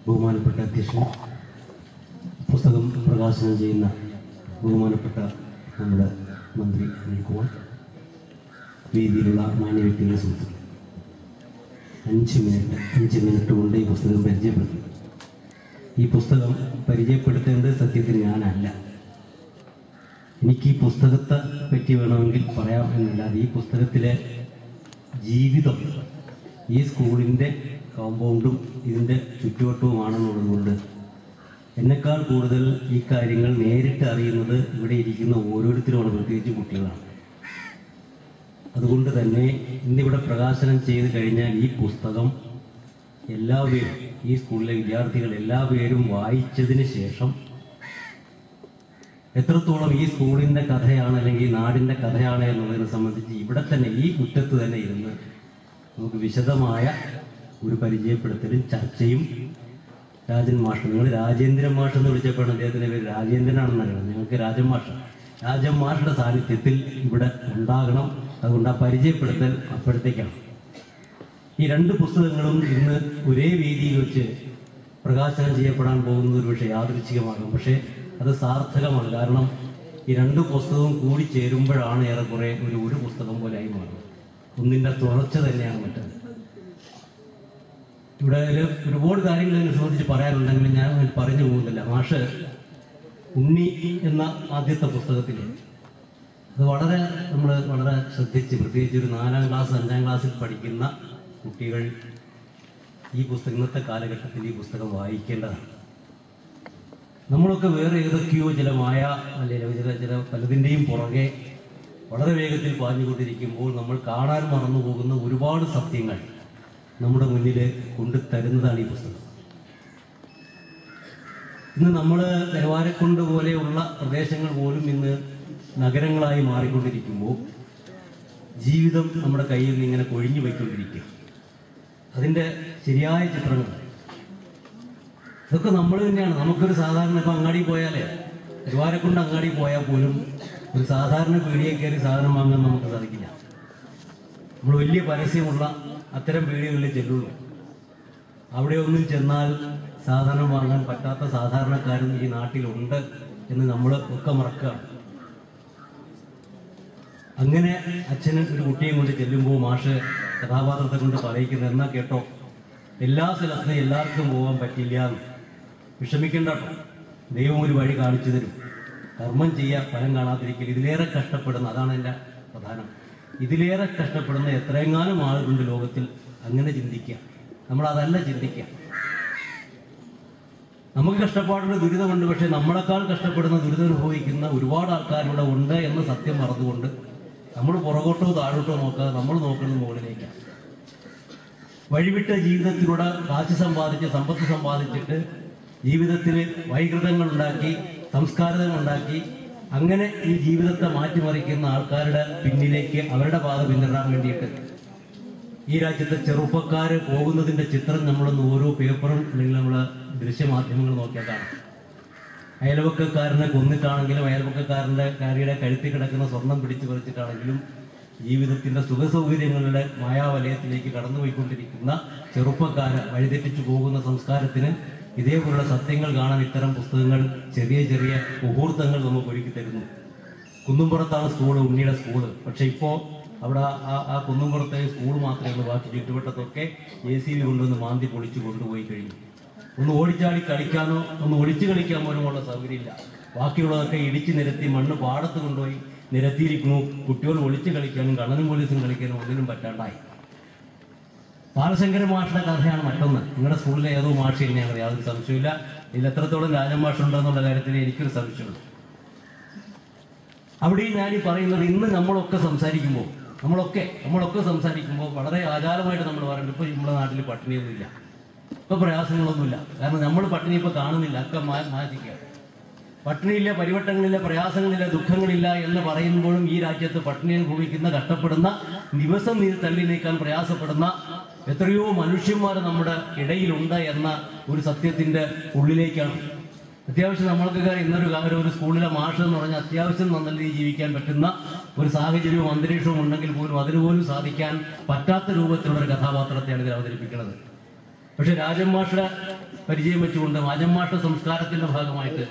ബഹുമാനപ്പെട്ട അധ്യക്ഷൻ, പുസ്തകം പ്രകാശനം ചെയ്യുന്ന ബഹുമാനപ്പെട്ട നമ്മുടെ മന്ത്രി അനിൽകുമാർ, വേദിയിലുള്ള മാന്യ വ്യക്തികളെ സുഹൃത്തുക്കൾ, 5 മിനിറ്റ് കൊണ്ട് ഈ പുസ്തകം പരിചയപ്പെടുത്തും. ഈ പുസ്തകം പരിചയപ്പെടുത്തേണ്ടത് സത്യത്തിൽ ഞാനല്ല. എനിക്ക് ഈ പുസ്തകത്തെ പറ്റി വേണമെങ്കിൽ പറയാം എന്നല്ലാതെ ഈ പുസ്തകത്തിലെ ജീവിതം ഈ സ്കൂളിൻ്റെ കോമ്പൗണ്ടും ഇതിൻ്റെ ചുറ്റുവട്ടവുമാണെന്നുള്ളതുകൊണ്ട് എന്നെക്കാൾ കൂടുതൽ ഈ കാര്യങ്ങൾ നേരിട്ട് അറിയുന്നത് ഇവിടെ ഇരിക്കുന്ന ഓരോരുത്തരുമാണ്, പ്രത്യേകിച്ച് കുട്ടികളാണ്. അതുകൊണ്ട് തന്നെ ഇന്നിവിടെ പ്രകാശനം ചെയ്ത് കഴിഞ്ഞാൽ ഈ പുസ്തകം എല്ലാവരും, ഈ സ്കൂളിലെ വിദ്യാർത്ഥികൾ എല്ലാവരും വായിച്ചതിന് ശേഷം എത്രത്തോളം ഈ സ്കൂളിൻ്റെ കഥയാണ് അല്ലെങ്കിൽ നാടിൻ്റെ കഥയാണ് എന്നുള്ളതിനെ സംബന്ധിച്ച് ഇവിടെ തന്നെ ഈ മുറ്റത്ത് തന്നെ ഇരുന്ന് നമുക്ക് വിശദമായ ഒരു പരിചയപ്പെടുത്തലും ചർച്ചയും രാജൻ മാഷ്, നിങ്ങൾ രാജേന്ദ്രൻ മാഷ് എന്ന് വിളിച്ചപ്പോഴാണ് അദ്ദേഹത്തിൻ്റെ പേര് രാജേന്ദ്രനാണെന്നറിയണം, ഞങ്ങൾക്ക് രാജൻ മാഷുടെ സാന്നിധ്യത്തിൽ ഇവിടെ ഉണ്ടാകണം. അതുകൊണ്ട് ആ പരിചയപ്പെടുത്തൽ അപ്പോഴത്തേക്കാണ്. ഈ 2 പുസ്തകങ്ങളും ഇന്ന് ഒരേ വേദിയിൽ വെച്ച് പ്രകാശനം ചെയ്യപ്പെടാൻ പോകുന്നത് ഒരു പക്ഷേ യാദൃച്ഛികമാകും, പക്ഷേ അത് സാർത്ഥകമാണ്. കാരണം ഈ 2 പുസ്തകവും കൂടി ചേരുമ്പോഴാണ് ഏറെക്കുറെ ഒരു പുസ്തകം പോലെ ആയി മാറുന്നത്. ഒന്നിൻ്റെ തുടർച്ച തന്നെയാണ് മറ്റത്. ഇവിടെ ഒരുപാട് കാര്യങ്ങൾ ഇതിനെ സംബന്ധിച്ച് പറയാനുണ്ടെങ്കിലും ഞാൻ പറഞ്ഞു പോകുന്നില്ല. മാഷ് ഉണ്ണി എന്ന ആദ്യത്തെ പുസ്തകത്തിൽ അത് നമ്മൾ വളരെ ശ്രദ്ധിച്ച്, പ്രത്യേകിച്ച് ഒരു 4ാം ക്ലാസ് 5ാം ക്ലാസ്സിൽ പഠിക്കുന്ന കുട്ടികൾ ഈ പുസ്തകം ഇന്നത്തെ കാലഘട്ടത്തിൽ ഈ പുസ്തകം വായിക്കേണ്ടതാണ്. നമ്മളൊക്കെ വേറെ ഏതൊക്കെയോ ചില മായ അല്ലെങ്കിൽ ചില പലതിൻ്റെയും പുറകെ വളരെ വേഗത്തിൽ പാഞ്ഞുകൊണ്ടിരിക്കുമ്പോൾ നമ്മൾ കാണാൻ മറന്നു പോകുന്ന ഒരുപാട് സത്യങ്ങൾ നമ്മുടെ മുന്നിൽ കൊണ്ടുതരുന്നതാണ് ഈ പുസ്തകം. ഇന്ന് നമ്മൾ കരുവാരക്കുണ്ട് പോലെയുള്ള പ്രദേശങ്ങൾ പോലും ഇന്ന് നഗരങ്ങളായി മാറിക്കൊണ്ടിരിക്കുമ്പോൾ ജീവിതം നമ്മുടെ കയ്യിൽ നിന്ന് ഇങ്ങനെ കൊഴിഞ്ഞു പോയിക്കൊണ്ടിരിക്കുക. അതിൻ്റെ ശരിയായ ചിത്രങ്ങൾ ഇതൊക്കെ നമ്മൾ തന്നെയാണ്. നമുക്കൊരു സാധാരണ ഇപ്പം അങ്ങാടി പോയാലേ, കരുവാരക്കുണ്ട് അങ്ങാടി പോയാൽ പോലും ഒരു സാധാരണ പീടിയെ കയറി സാധനം വാങ്ങാൻ നമുക്ക് സാധിക്കില്ല. നമ്മൾ വലിയ പരസ്യമുള്ള അത്തരം പീടികളിൽ ചെല്ലുള്ളൂ. അവിടെ ഒന്നും ചെന്നാൽ സാധനം വാങ്ങാൻ പറ്റാത്ത സാധാരണക്കാരും ഈ നാട്ടിലുണ്ട് എന്ന് നമ്മൾ ഒക്കെ മറക്കുകയാണ്. അങ്ങനെ അച്ഛന് ഒരു കുട്ടിയും കൊണ്ട് ചെല്ലുമ്പോൾ മാഷ് കഥാപാത്രത്തെ കൊണ്ട് പറയിക്കുന്നത്, എന്നാ കേട്ടോ, എല്ലാ സ്ഥലത്തും എല്ലാവർക്കും പോകാൻ പറ്റില്ല, വിഷമിക്കേണ്ട കേട്ടോ, ദൈവം ഒരു വഴി കാണിച്ചു തരും, കർമ്മം ചെയ്യുക, ഫലം കാണാതിരിക്കൽ. ഇതിലേറെ കഷ്ടപ്പെടുന്ന, അതാണ് എൻ്റെ പ്രധാനം, ഇതിലേറെ കഷ്ടപ്പെടുന്ന എത്രയെങ്ങാനും ആളുകളുണ്ട് ലോകത്തിൽ. അങ്ങനെ ചിന്തിക്കുക, നമ്മളതല്ല ചിന്തിക്കുക. നമുക്ക് കഷ്ടപ്പാടുള്ള ദുരിതമുണ്ട്, പക്ഷെ നമ്മളെക്കാൾ കഷ്ടപ്പെടുന്ന ദുരിതം അനുഭവിക്കുന്ന ഒരുപാട് ആൾക്കാരിവിടെ ഉണ്ട് എന്ന സത്യം മറന്നുകൊണ്ട് നമ്മൾ പുറകോട്ടോ താഴോട്ടോ നോക്കാതെ നമ്മൾ നോക്കുന്നത് മുകളിലേക്കാണ്. വഴിവിട്ട ജീവിതത്തിലൂടെ കാശ് സമ്പാദിച്ച് സമ്പത്ത് സമ്പാദിച്ചിട്ട് ജീവിതത്തിൽ വൈകൃതങ്ങൾ ഉണ്ടാക്കി സംസ്കാരങ്ങൾ ഉണ്ടാക്കി അങ്ങനെ ഈ ജീവിതത്തെ മാറ്റിമറിക്കുന്ന ആൾക്കാരുടെ പിന്നിലേക്ക് അവരുടെ പാത പിന്തുടരാൻ വേണ്ടിയിട്ട് ഈ രാജ്യത്തെ ചെറുപ്പക്കാർ പോകുന്നതിൻ്റെ ചിത്രം നമ്മളൊന്ന് ഓരോ പേപ്പറും അല്ലെങ്കിൽ നമ്മൾ ദൃശ്യമാധ്യമങ്ങൾ നോക്കിയാൽ കാണാം. അയൽവക്കക്കാരനെ കൊന്നിട്ടാണെങ്കിലും അയൽവക്കക്കാരൻ്റെ കാരിയുടെ കഴുത്തിൽ കിടക്കുന്ന സ്വർണം പിടിച്ചു പറിച്ചിട്ടാണെങ്കിലും ജീവിതത്തിൻ്റെ സുഖസൗകര്യങ്ങളുടെ മായാവലയത്തിലേക്ക് കടന്നുപോയിക്കൊണ്ടിരിക്കുന്ന ചെറുപ്പക്കാരെ വഴിതെറ്റിച്ചു പോകുന്ന സംസ്കാരത്തിന് ഇതേപോലുള്ള സത്യങ്ങൾ കാണാൻ ഇത്തരം പുസ്തകങ്ങൾ ചെറിയ ചെറിയ മുഹൂർത്തങ്ങൾ നമുക്ക് ഒരുക്കി തരുന്നു. കുന്നുംപുറത്താണ് സ്കൂള്, ഉണ്ണിയുടെ സ്കൂള്. പക്ഷെ ഇപ്പോൾ അവിടെ ആ കുന്നുംപുറത്തെ സ്കൂൾ മാത്രമേ ഉള്ളൂ. ബാക്കി ചുറ്റുവട്ടത്തൊക്കെ JCB കൊണ്ടുവന്ന് മാന്തി പൊളിച്ചു കൊണ്ടുപോയി കഴിഞ്ഞു. ഒന്ന് ഓടിച്ചാടി കളിക്കാനോ ഒന്ന് ഒളിച്ചു കളിക്കാൻ പോലുമുള്ള സൗകര്യമില്ല. ബാക്കിയുള്ളതൊക്കെ ഇടിച്ച് നിരത്തി മണ്ണ് പാടത്ത് കൊണ്ടുപോയി നിരത്തിയിരിക്കുന്നു. കുട്ടികൾ ഒളിച്ചു കളിക്കാനും കള്ളനും പോലീസും കളിക്കാനും ഒന്നിനും പറ്റാണ്ടായി. ബാലശങ്കരൻ മാഷിന്റെ കഥയാണ് മറ്റൊന്ന്. നിങ്ങളുടെ സ്കൂളിലെ ഏതോ മാഷ് തന്നെയാണ്, യാതൊരു സംശയമില്ല. ഇതിൽ എത്രത്തോളം രാജൻ മാഷുണ്ടെന്നുള്ള കാര്യത്തിൽ എനിക്കൊരു സംശയമുണ്ട്. അവിടെയും ഞാനീ പറയുന്നത്, ഇന്ന് നമ്മളൊക്കെ സംസാരിക്കുമ്പോൾ വളരെ ആചാരമായിട്ട് നമ്മൾ പറയുന്നത്, ഇപ്പോൾ നമ്മുടെ നാട്ടിൽ പട്ടിണിയൊന്നുമില്ല, ഇപ്പോൾ പ്രയാസങ്ങളൊന്നുമില്ല. കാരണം നമ്മൾ പട്ടിണി ഇപ്പോൾ കാണുന്നില്ല, ഒക്കെ മാറ്റിക്കുക. പട്ടിണിയില്ല, പരിവട്ടങ്ങളില്ല, പ്രയാസങ്ങളില്ല, ദുഃഖങ്ങളില്ല എന്ന് പറയുമ്പോഴും ഈ രാജ്യത്ത് പട്ടിണി അനുഭവിക്കുന്ന, കഷ്ടപ്പെടുന്ന, ദിവസം തള്ളി നീക്കാൻ പ്രയാസപ്പെടുന്ന എത്രയോ മനുഷ്യന്മാർ നമ്മുടെ ഇടയിലുണ്ട് എന്ന ഒരു സത്യത്തിൻ്റെ ഉള്ളിലേക്കാണ്. അത്യാവശ്യം നമ്മൾക്കൊക്കെ ഇന്നൊരു ഒരു സ്കൂളിലെ മാഷ് എന്ന് പറഞ്ഞാൽ അത്യാവശ്യം നല്ല രീതിയിൽ ജീവിക്കാൻ പറ്റുന്ന ഒരു സാഹചര്യവും അന്തരീക്ഷവും ഉണ്ടെങ്കിൽ പോലും അതിനുപോലും സാധിക്കാൻ പറ്റാത്ത രൂപത്തിലുള്ള ഒരു കഥാപാത്രത്തെയാണ് ഇതിൽ അവതരിപ്പിക്കുന്നത്. പക്ഷെ രാജൻ മാഷുടെ പരിചയം വെച്ചുകൊണ്ട് രാജൻ മാഷുടെ സംസ്കാരത്തിന്റെ ഭാഗമായിട്ട്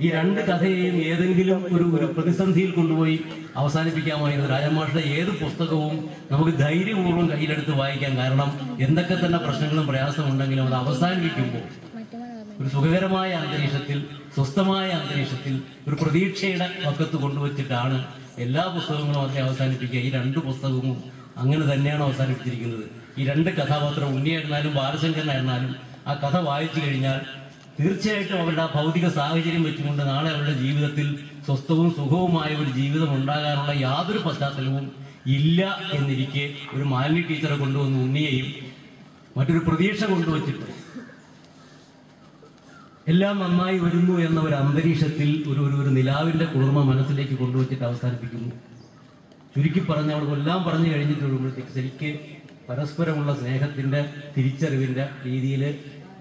ഈ രണ്ട് കഥയെയും ഏതെങ്കിലും ഒരു പ്രതിസന്ധിയിൽ കൊണ്ടുപോയി അവസാനിപ്പിക്കാമായിരുന്നു. രാജൻ മാഷുടെ ഏത് പുസ്തകവും നമുക്ക് ധൈര്യപൂർവ്വം കയ്യിലെടുത്ത് വായിക്കാം. കാരണം എന്തൊക്കെ തന്നെ പ്രശ്നങ്ങളും പ്രയാസമുണ്ടെങ്കിലും അത് അവസാനിപ്പിക്കുമ്പോൾ ഒരു സുഖകരമായ അന്തരീക്ഷത്തിൽ, സ്വസ്ഥമായ അന്തരീക്ഷത്തിൽ, ഒരു പ്രതീക്ഷയുടെ പക്കത്ത് കൊണ്ടുവച്ചിട്ടാണ് എല്ലാ പുസ്തകങ്ങളും അതിനെ അവസാനിപ്പിക്കുക. ഈ രണ്ട് പുസ്തകവും അങ്ങനെ തന്നെയാണ് അവസാനിപ്പിച്ചിരിക്കുന്നത്. ഈ രണ്ട് കഥാപാത്രം ഉണ്ണിയായിരുന്നാലും ബാലശങ്കരനായിരുന്നാലും ആ കഥ വായിച്ചു കഴിഞ്ഞാൽ തീർച്ചയായിട്ടും അവരുടെ ആ ഭൗതിക സാഹചര്യം വെച്ചുകൊണ്ട് നാളെ അവരുടെ ജീവിതത്തിൽ സ്വസ്ഥവും സുഖവുമായ ഒരു ജീവിതം ഉണ്ടാകാനുള്ള യാതൊരു പശ്ചാത്തലവും ഇല്ല എന്നിരിക്കെ ഒരു മാലിന്യ ടീച്ചറെ കൊണ്ടുവന്ന് ഉണ്ണിയെയും മറ്റൊരു പ്രതീക്ഷ കൊണ്ടുവച്ചിട്ട് എല്ലാം നന്നായി വരുന്നു എന്ന ഒരു അന്തരീക്ഷത്തിൽ ഒരു നിലാവിന്റെ കുളിർമ മനസ്സിലേക്ക് കൊണ്ടുവച്ചിട്ട് അവസാനിപ്പിക്കുന്നു. ചുരുക്കി പറഞ്ഞ അവൾ എല്ലാം പറഞ്ഞു കഴിഞ്ഞിട്ട് വരുമ്പോഴത്തേക്ക് ശരിക്ക് പരസ്പരമുള്ള സ്നേഹത്തിന്റെ തിരിച്ചറിവിന്റെ രീതിയിൽ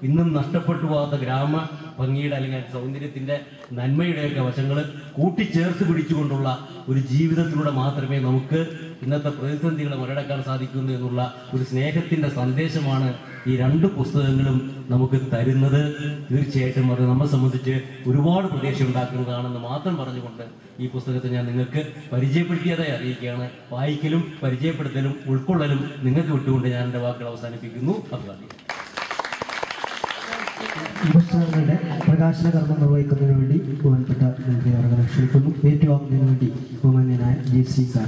ഇന്നും നഷ്ടപ്പെട്ടു പോകാത്ത ഗ്രാമ ഭംഗിയുടെ അല്ലെങ്കിൽ സൗന്ദര്യത്തിന്റെ നന്മയുടെയൊക്കെ വശങ്ങൾ കൂട്ടിച്ചേർത്ത് പിടിച്ചുകൊണ്ടുള്ള ഒരു ജീവിതത്തിലൂടെ മാത്രമേ നമുക്ക് ഇന്നത്തെ പ്രതിസന്ധികളെ മറികടക്കാൻ സാധിക്കുന്നു എന്നുള്ള ഒരു സ്നേഹത്തിന്റെ സന്ദേശമാണ് ഈ രണ്ട് പുസ്തകങ്ങളും നമുക്ക് തരുന്നത്. തീർച്ചയായിട്ടും അത് നമ്മെ സംബന്ധിച്ച് ഒരുപാട് പ്രതീക്ഷ ഉണ്ടാക്കുന്നതാണെന്ന് മാത്രം പറഞ്ഞുകൊണ്ട് ഈ പുസ്തകത്തെ ഞാൻ നിങ്ങൾക്ക് പരിചയപ്പെടുത്തിയതായി അറിയിക്കുകയാണ്. വായിക്കലും പരിചയപ്പെടുത്തലും ഉൾക്കൊള്ളലും നിങ്ങൾക്ക് വിട്ടുകൊണ്ട് ഞാൻ എൻ്റെ വാക്കുകൾ അവസാനിപ്പിക്കുന്നു. അഭിവാദ്യം. ഈ പുസ്തകങ്ങളുടെ പ്രകാശന കർമ്മം നിർവഹിക്കുന്നതിന് വേണ്ടി ബഹുമാനപ്പെട്ട മന്ത്രി അവരെ ക്ഷണിക്കുന്നു. ഏറ്റുവാങ്ങുന്നതിന് വേണ്ടി ബഹുമാന്യനായ JC സാർ.